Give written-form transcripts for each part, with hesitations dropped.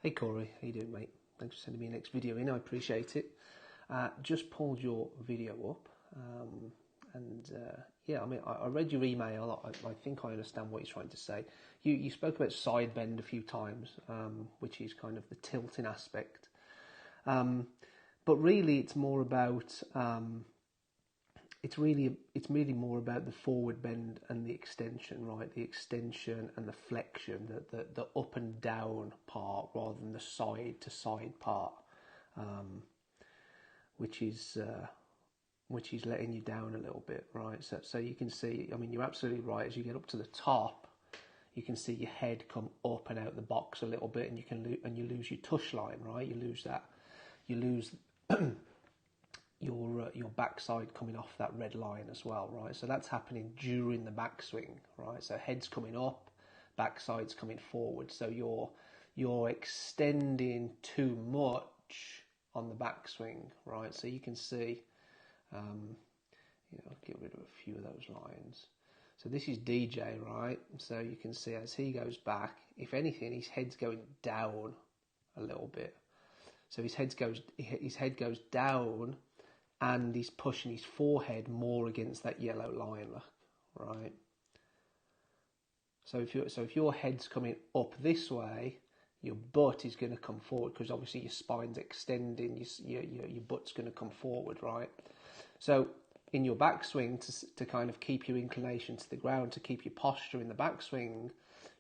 Hey Corey, how you doing, mate? Thanks for sending me your next video in. I appreciate it. Just pulled your video up, yeah, I mean, I read your email. I think I understand what you're trying to say. You spoke about side bend a few times, which is kind of the tilting aspect. But really, it's more about it's really more about the forward bend and the extension, right? The extension and the flexion, the up and down part rather than the side to side part, um, which is letting you down a little bit, right? So you can see, I mean, you're absolutely right. As you get up to the top, you can see your head come up and out the box a little bit, and you lose your tush line, right? You lose your backside coming off that red line as well, right? So that's happening during the backswing, right? So head's coming up, backside's coming forward. So you're extending too much on the backswing, right? So you can see, I'll get rid of a few of those lines. So this is DJ, right? So you can see as he goes back, if anything, his head's going down a little bit. So his head goes down, and he's pushing his forehead more against that yellow line, right? So if your head's coming up this way, your butt is going to come forward because obviously your spine's extending, your butt's going to come forward, right? So in your backswing, to kind of keep your inclination to the ground, to keep your posture in the backswing,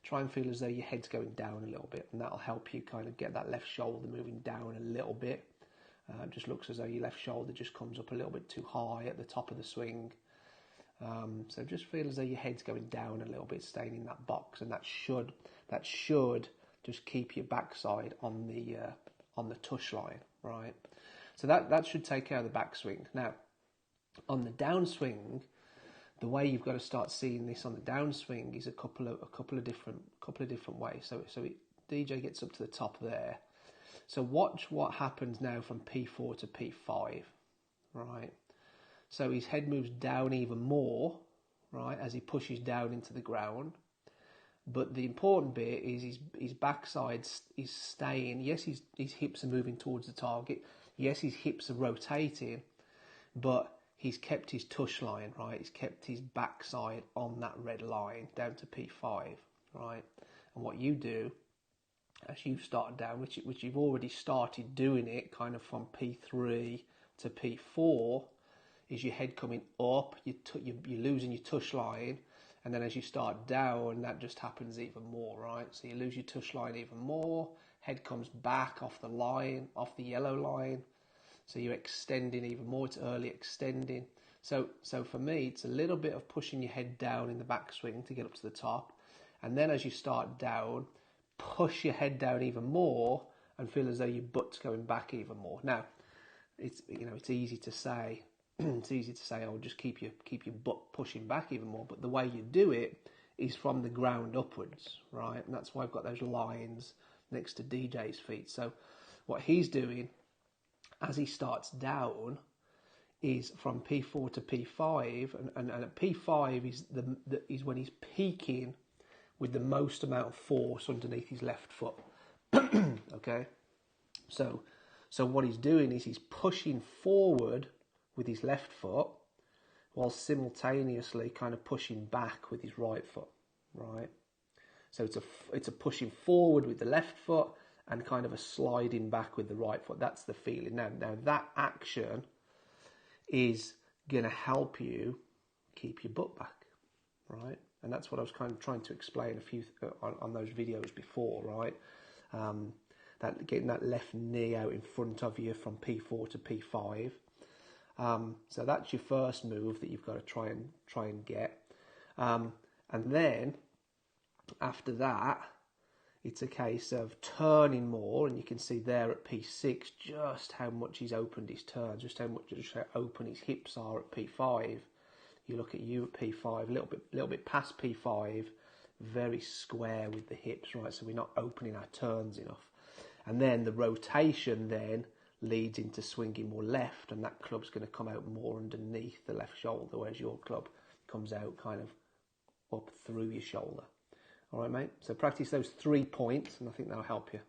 try and feel as though your head's going down a little bit, and that'll help you kind of get that left shoulder moving down a little bit. It just looks as though your left shoulder just comes up a little bit too high at the top of the swing. So just feel as though your head's going down a little bit, staying in that box, and that should just keep your backside on the tush line, right? So that should take care of the backswing. Now, on the downswing, the way you've got to start seeing this on the downswing is a couple of different ways. So DJ gets up to the top there. So watch what happens now from P4 to P5, right? So his head moves down even more, right, as he pushes down into the ground. But the important bit is his backside is staying. Yes, his hips are moving towards the target. Yes, his hips are rotating, but he's kept his tush line, right? He's kept his backside on that red line down to P5, right? And what you do as you start down, which you've already started doing it kind of from P3 to P4, is your head coming up, you're losing your tush line, and then as you start down, that just happens even more, right? So you lose your tush line even more, head comes back off the line, off the yellow line, so you're extending even more, it's early extending. So for me, it's a little bit of pushing your head down in the backswing to get up to the top, and then as you start down, push your head down even more and feel as though your butt's going back even more. Now, it's easy to say, oh, just keep your butt pushing back even more. But the way you do it is from the ground upwards, right? And that's why I've got those lines next to DJ's feet. So what he's doing as he starts down is from P4 to P5, and at P5 is when he's peaking with the most amount of force underneath his left foot. Okay, so what he's doing is he's pushing forward with his left foot while simultaneously kind of pushing back with his right foot, right? So it's a pushing forward with the left foot and kind of a sliding back with the right foot. That's the feeling. Now that action is going to help you keep your butt back, right? And that's what I was kind of trying to explain a few on those videos before, right? That getting that left knee out in front of you from P4 to P5. So that's your first move that you've got to try and get. And then after that, it's a case of turning more, and you can see there at P6 just how much he's opened his turns, just how open his hips are at P5. You look at you at P5, a little bit past P5, very square with the hips, right? So we're not opening our turns enough. And then the rotation then leads into swinging more left, and that club's going to come out more underneath the left shoulder, whereas your club comes out kind of up through your shoulder. All right, mate? So practice those 3 points, and I think that'll help you.